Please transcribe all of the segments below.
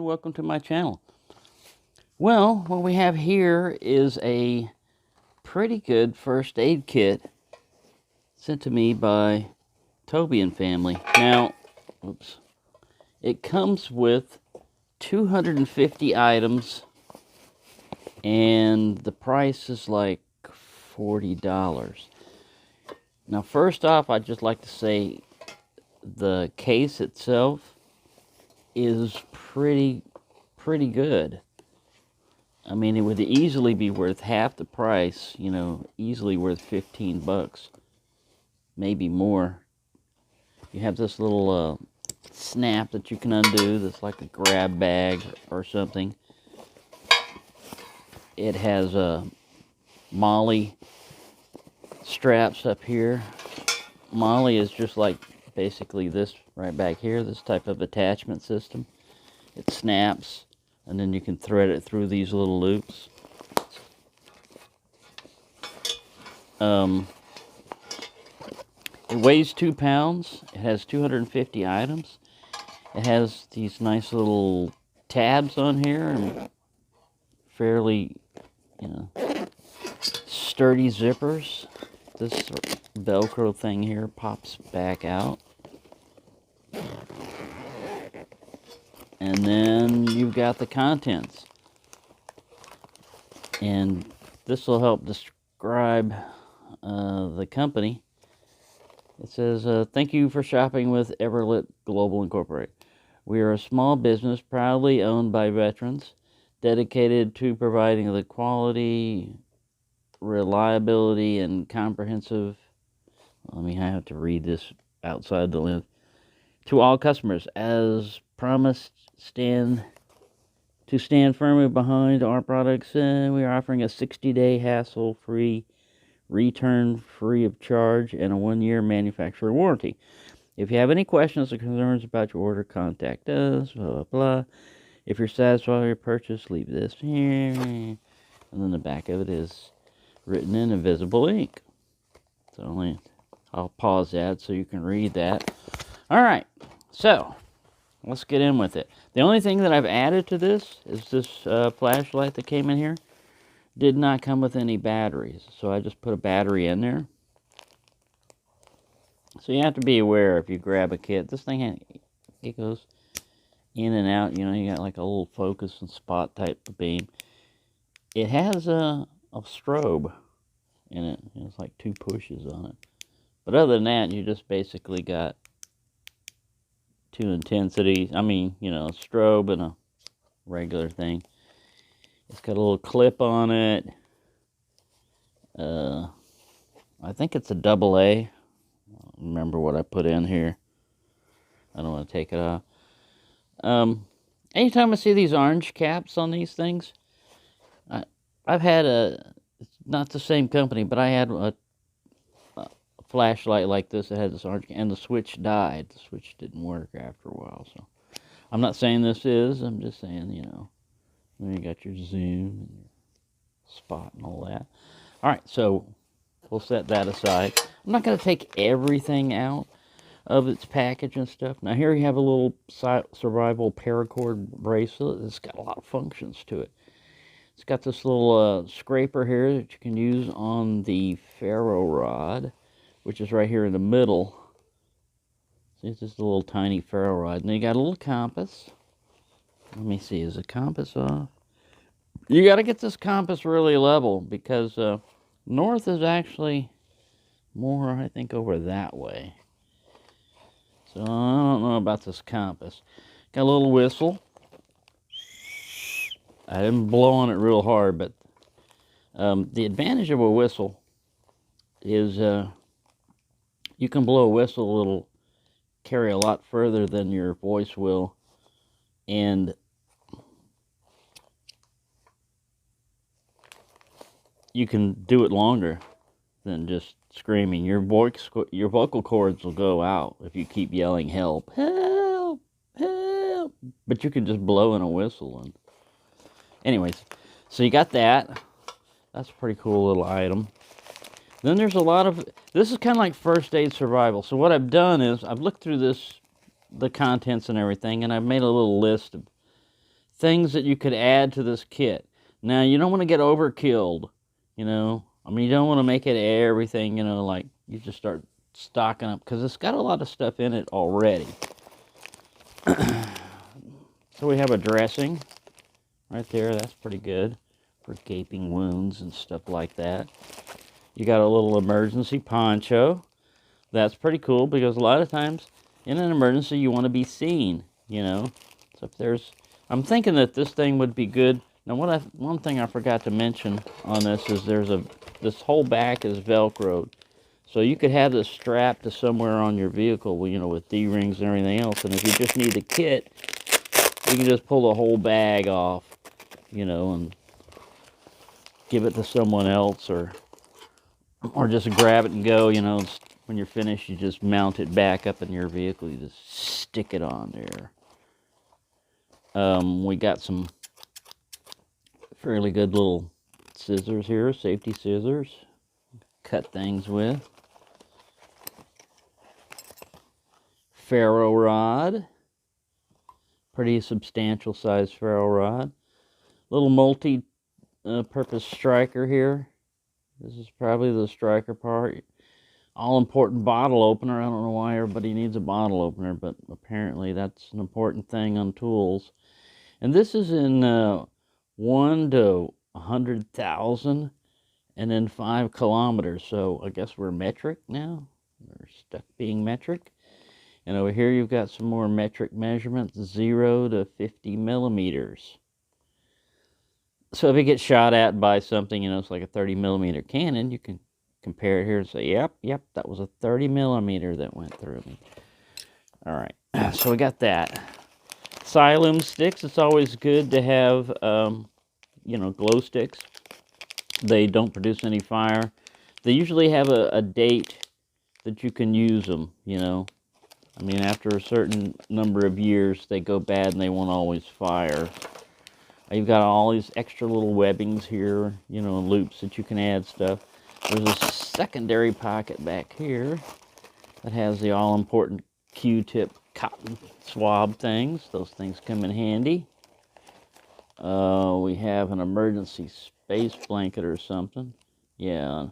welcome to my channel. Well, what we have here is a pretty good first aid kit sent to me by Toby and family. Now, it comes with 250 items and the price is like $40. Now, first off, I'd just like to say the case itself is pretty good. I mean, it would easily be worth half the price, you know, easily worth 15 bucks, maybe more. You have this little snap that you can undo that's like a grab bag or something. It has Molly straps up here. Molly is just like basically this right back here, this type of attachment system. It snaps and then you can thread it through these little loops. It weighs 2 pounds. It has 250 items. It has these nice little tabs on here and fairly, you know, sturdy zippers. This Velcro thing here pops back out. And then you've got the contents. And this will help describe the company. It says, thank you for shopping with Everlit Global Incorporated. We are a small business proudly owned by veterans, dedicated to providing the quality, reliability, and comprehensive, I have to read this outside the lens, to all customers. As promised, stand firmly behind our products. We are offering a 60-day hassle-free return free of charge and a 1-year manufacturer warranty. If you have any questions or concerns about your order, contact us, blah, blah, blah. If you're satisfied with your purchase, leave this here. And then the back of it is written in invisible ink. So I'll pause that so you can read that. All right, so let's get in with it. The only thing that I've added to this is this flashlight that came in here. Did not come with any batteries, so I just put a battery in there. So you have to be aware if you grab a kit. This thing, it goes in and out. You know, you got like a little focus and spot type of beam. It has a strobe in it. It's like 2 pushes on it. But other than that, you just basically got 2 intensities. I mean, you know, a strobe and a regular thing. It's got a little clip on it. I think it's a AA. I don't remember what I put in here. I don't want to take it off. Anytime I see these orange caps on these things, I've had it's not the same company, but I had a flashlight like this that had this orange, and the switch died. The switch didn't work after a while, so I'm not saying this is. I'm just saying, you know, then you got your zoom and your spot and all that. All right, so we'll set that aside. I'm not going to take everything out of its package and stuff. Now here you have a little survival paracord bracelet. It's got a lot of functions to it. It's got this little scraper here that you can use on the ferro rod, which is right here in the middle. See, it's just a little tiny ferro rod. And then you got a little compass. Let me see, is the compass off? You got to get this compass really level because north is actually more, I think, over that way. So I don't know about this compass. Got a little whistle. I didn't blow on it real hard, but the advantage of a whistle is you can blow a whistle, it'll carry a lot further than your voice will, and you can do it longer than just screaming. Your vocal cords will go out if you keep yelling help, help, help, but you can just blow in a whistle. And anyways, so you got that. That's a pretty cool little item. Then there's a lot of, this is kind of like first aid survival. So what I've done is I've looked through the contents and everything, and I've made a little list of things that you could add to this kit. Now, you don't want to get overkilled, you know. I mean, you don't want to make it everything, you know, like you just start stocking up, because it's got a lot of stuff in it already. So we have a dressing right there. That's pretty good for gaping wounds and stuff like that. You got a little emergency poncho. That's pretty cool, because a lot of times in an emergency you want to be seen, you know. So if there's, I'm thinking that this thing would be good. Now, one thing I forgot to mention on this is this whole back is Velcroed. So you could have this strapped to somewhere on your vehicle, you know, with D-rings and everything else. And if you just need the kit, you can just pull the whole bag off, you know, and give it to someone else, or just grab it and go, you know. When you're finished, you just mount it back up in your vehicle. You just stick it on there. We got some fairly good little scissors here, safety scissors. Cut things with. Ferro rod. Pretty substantial size ferro rod. Little multi-purpose striker here. This is probably the striker part. All-important bottle opener. I don't know why everybody needs a bottle opener, but apparently that's an important thing on tools. And this is in 1 to 100,000, and then 5 kilometers. So I guess we're metric now. We're stuck being metric. And over here you've got some more metric measurements, 0 to 50 millimeters. So if it gets shot at by something, you know, it's like a 30 millimeter cannon, you can compare it here and say, yep, that was a 30 millimeter that went through me. All right, so we got that. Siloom sticks, it's always good to have, you know, glow sticks. They don't produce any fire. They usually have a date that you can use them, you know. I mean, after a certain number of years, they go bad and they won't always fire. You've got all these extra little webbings here, you know, loops that you can add stuff. There's a secondary pocket back here that has the all-important Q-tip cotton swab things. Those things come in handy. We have an emergency space blanket or something. Yeah,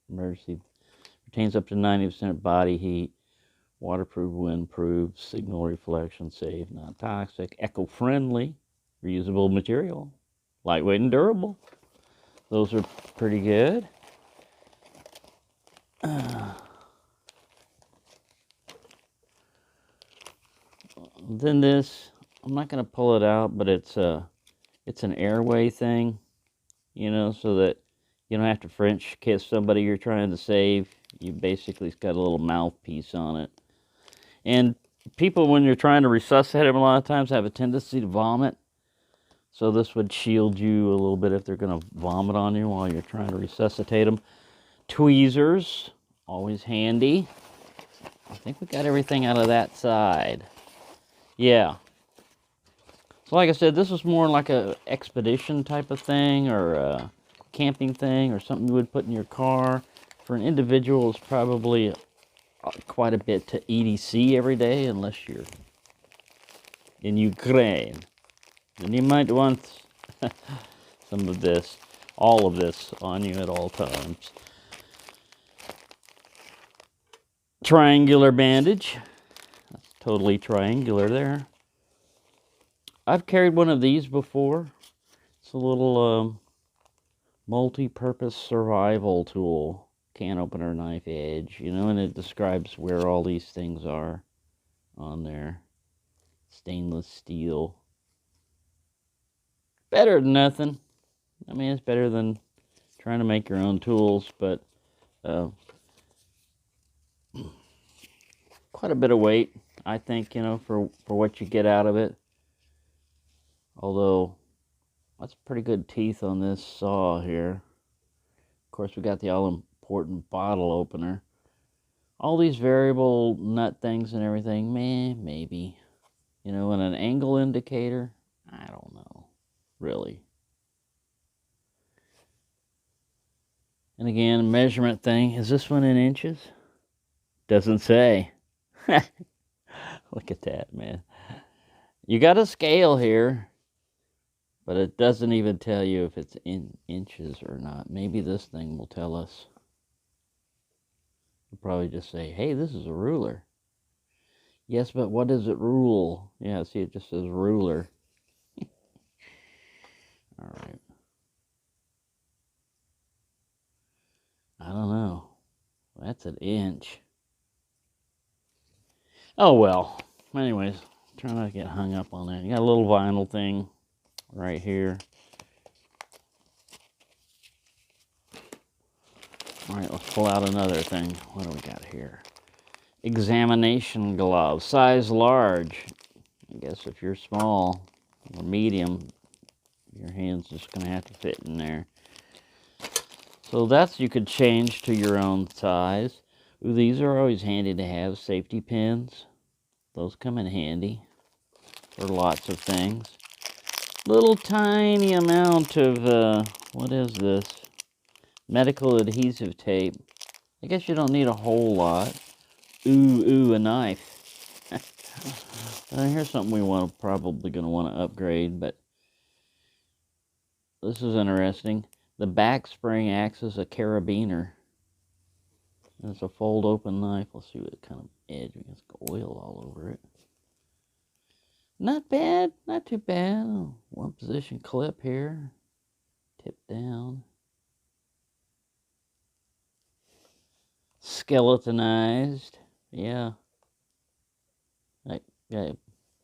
emergency. Retains up to 90% body heat. Waterproof, windproof, signal reflection safe, not toxic, eco-friendly, reusable material, lightweight and durable. Those are pretty good. Then this, I'm not going to pull it out, but it's an airway thing, you know, so that you don't have to French kiss somebody you're trying to save. You basically got a little mouthpiece on it. And people, when you're trying to resuscitate them, a lot of times have a tendency to vomit. So this would shield you a little bit if they're going to vomit on you while you're trying to resuscitate them. Tweezers, always handy. I think we got everything out of that side. Yeah. So like I said, this was more like a expedition type of thing, or a camping thing, or something you would put in your car. For an individual, it's probably quite a bit to EDC every day, unless you're in Ukraine. And you might want some of this, all of this on you at all times. Triangular bandage. That's totally triangular there. I've carried one of these before. It's a little multi-purpose survival tool. Can opener, knife edge, you know, and it describes where all these things are on there. Stainless steel. Better than nothing. I mean, it's better than trying to make your own tools, but quite a bit of weight, I think, you know, for what you get out of it. Although, that's pretty good teeth on this saw here. Of course, we got the all-important bottle opener. All these variable nut things and everything, maybe. You know, and an angle indicator, I don't know, really. And again, measurement thing, is this one in inches? Doesn't say. Look at that, man. You got a scale here. But it doesn't even tell you if it's in inches or not. Maybe this thing will tell us. It'll probably just say, hey, this is a ruler. Yes, but what does it rule? Yeah, see, it just says ruler. All right. I don't know. That's an inch. Oh, well. Anyways, try not to get hung up on that. You got a little vinyl thing right here. All right, let's pull out another thing. What do we got here? Examination glove, size large. I guess if you're small or medium, your hand's just going to have to fit in there. So that's, you could change to your own size. Ooh, these are always handy to have, safety pins. Those come in handy for lots of things. Little tiny amount of, what is this? Medical adhesive tape. I guess you don't need a whole lot. Ooh, a knife. Here's something we probably going to want to upgrade, but this is interesting. The back spring acts as a carabiner. It's a fold open knife. Let's see what kind of edge. It's got oil all over it. Not bad, not too bad. Oh, one position clip here. Tip down. Skeletonized. Yeah.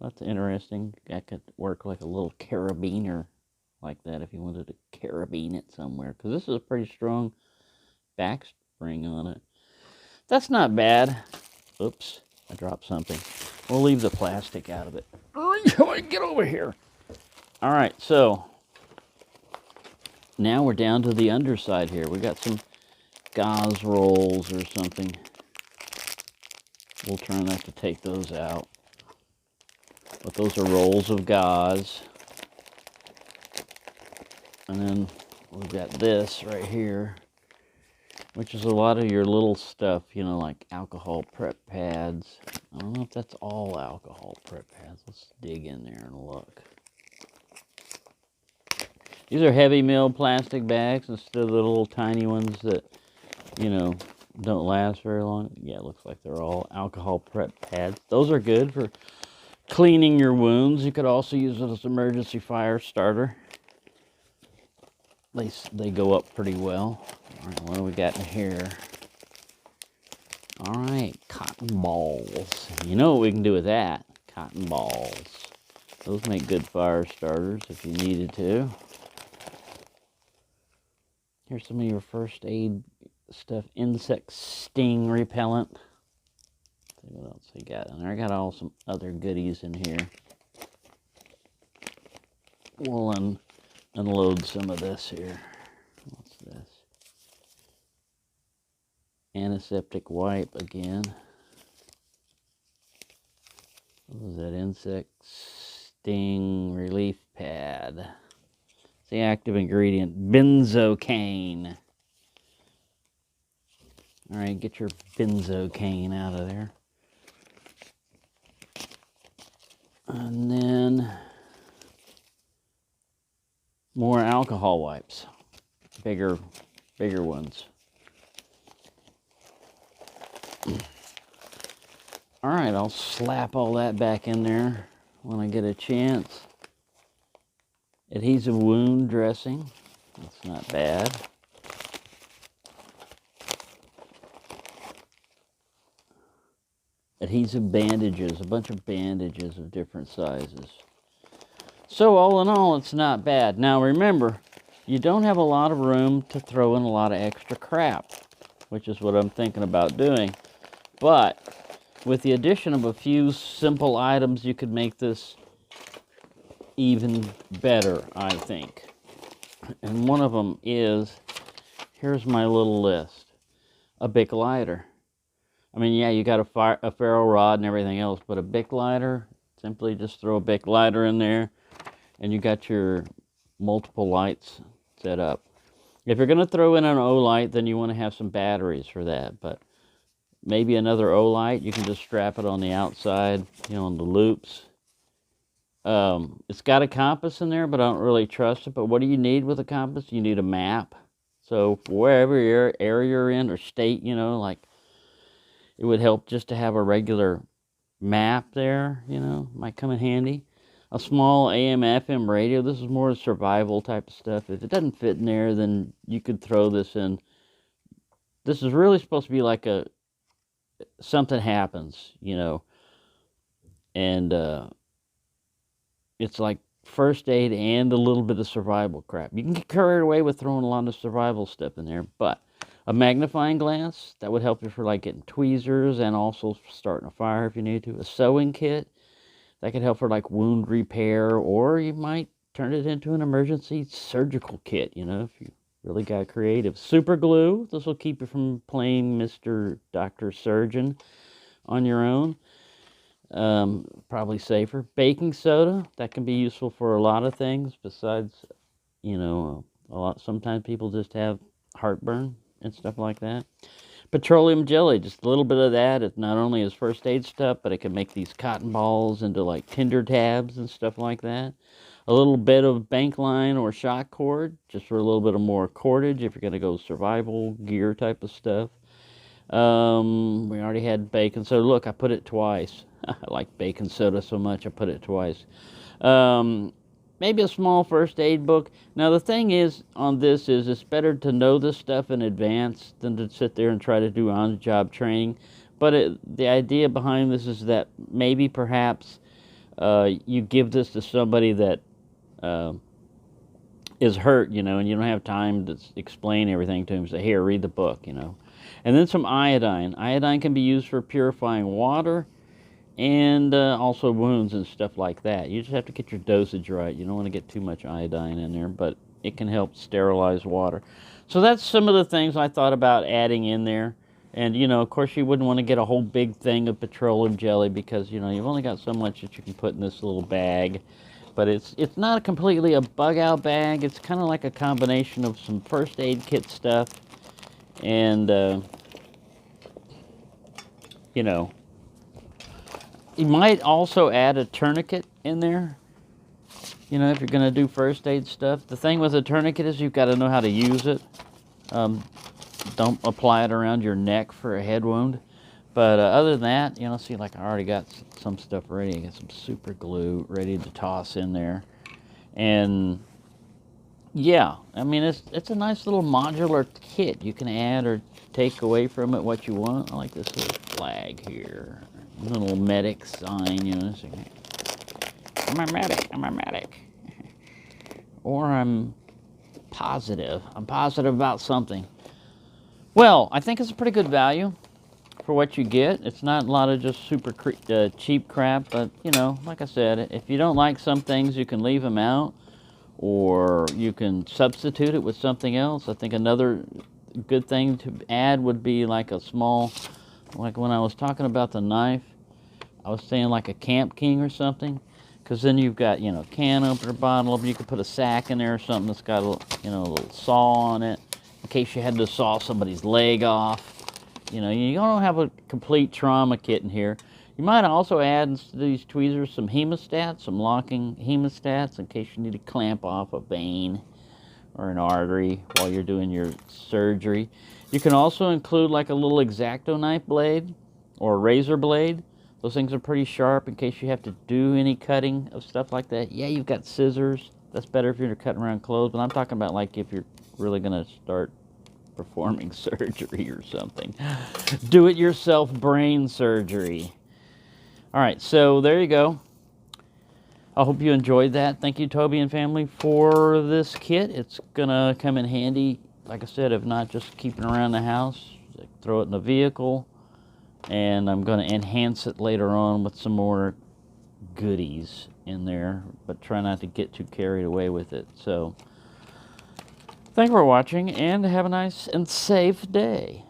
That's interesting. That could work like a little carabiner like that if you wanted to carabine it somewhere. Because this is a pretty strong back spring on it. That's not bad. Oops, I dropped something. We'll leave the plastic out of it. Get over here. All right, so now we're down to the underside here. We got some gauze rolls or something. We'll try not to take those out. But those are rolls of gauze. And then we've got this right here, which is a lot of your little stuff, you know, like alcohol prep pads. I don't know if that's all alcohol prep pads. Let's dig in there and look. These are heavy milled plastic bags instead of the little tiny ones that, you know, don't last very long. Yeah, it looks like they're all alcohol prep pads. Those are good for cleaning your wounds. You could also use it as an emergency fire starter. They go up pretty well. All right, what do we got in here? All right, cotton balls. You know what we can do with that? Cotton balls. Those make good fire starters if you needed to. Here's some of your first aid stuff. Insect sting repellent. Let's see what else we got in there. I got all some other goodies in here. We'll unload some of this here. What's this? Antiseptic wipe again. What was that? Insect sting relief pad. It's the active ingredient, benzocaine. All right, get your benzocaine out of there. And then more alcohol wipes, bigger ones. All right, I'll slap all that back in there when I get a chance. Adhesive wound dressing, that's not bad. Adhesive bandages, a bunch of bandages of different sizes. So all in all, it's not bad. Now remember, you don't have a lot of room to throw in a lot of extra crap, which is what I'm thinking about doing. But with the addition of a few simple items, you could make this even better, I think. And one of them is, here's my little list, a Bic Lighter. I mean, yeah, you got a ferro rod and everything else, but a Bic Lighter, simply just throw a Bic Lighter in there, and you got your multiple lights set up. If you're going to throw in an O-light, then you want to have some batteries for that, but maybe another O-light, you can just strap it on the outside, you know, on the loops. It's got a compass in there, but I don't really trust it. But what do you need with a compass? You need a map. So wherever area you're in or state, you know, like it would help just to have a regular map there, you know, might come in handy. A small AM FM radio. This is more survival type of stuff. If it doesn't fit in there, then you could throw this in. This is really supposed to be like a something happens, you know, and it's like first aid and a little bit of survival crap. You can get carried away with throwing a lot of survival stuff in there, but a magnifying glass, that would help you for like getting tweezers and also starting a fire if you need to. A sewing kit, that could help for like wound repair, or you might turn it into an emergency surgical kit, you know, if you really got creative. Super glue, this will keep you from playing Mr. Dr. Surgeon on your own. Probably safer. Baking soda, that can be useful for a lot of things besides, you know, sometimes people just have heartburn and stuff like that. Petroleum jelly, just a little bit of that. It not only is first aid stuff, but it can make these cotton balls into like tinder tabs and stuff like that. A little bit of bank line or shock cord, just for a little bit of more cordage if you're going to go survival gear type of stuff. We already had baking soda. Look, I put it twice. I like baking soda so much, I put it twice. Maybe a small first aid book. Now, the thing is, on this is, it's better to know this stuff in advance than to sit there and try to do on-the-job training. But the idea behind this is that maybe perhaps you give this to somebody that is hurt, you know, and you don't have time to explain everything to him. Say, here, read the book, you know. And then some iodine. Iodine can be used for purifying water and also wounds and stuff like that. You just have to get your dosage right. You don't want to get too much iodine in there, but it can help sterilize water. So that's some of the things I thought about adding in there. And, you know, of course, you wouldn't want to get a whole big thing of petroleum jelly because, you know, you've only got so much that you can put in this little bag. But it's not completely a bug-out bag. It's kind of like a combination of some first aid kit stuff and, you know, you might also add a tourniquet in there, you know, if you're going to do first aid stuff. The thing with a tourniquet is you've got to know how to use it. Don't apply it around your neck for a head wound. But other than that, you know, see, like I already got some stuff ready. I got some super glue ready to toss in there. And yeah, I mean, it's a nice little modular kit. You can add or take away from it what you want. I like this little flag here. Little medic sign, you know. So, I'm a medic, I'm a medic. Or I'm positive. I'm positive about something. Well, I think it's a pretty good value for what you get. It's not a lot of just super cheap crap, but, you know, like I said, if you don't like some things, you can leave them out, or you can substitute it with something else. I think another good thing to add would be like a small, like when I was talking about the knife, I was saying like a Camp King or something, because then you've got, you know, can opener, bottle opener. You could put a sack in there or something that's got a, you know, a little saw on it in case you had to saw somebody's leg off. You know, you don't have a complete trauma kit in here. You might also add, instead of these tweezers, some hemostats, some locking hemostats in case you need to clamp off a vein or an artery while you're doing your surgery. You can also include like a little X-Acto knife blade or a razor blade. Those things are pretty sharp in case you have to do any cutting of stuff like that. Yeah, you've got scissors. That's better if you're cutting around clothes, but I'm talking about like if you're really going to start performing surgery or something. Do-it-yourself brain surgery. All right, so there you go. I hope you enjoyed that. Thank you, Toby and family, for this kit. It's going to come in handy, like I said, if not just keeping around the house. Throw it in the vehicle. And I'm going to enhance it later on with some more goodies in there, but try not to get too carried away with it. So, thank you for watching, and have a nice and safe day.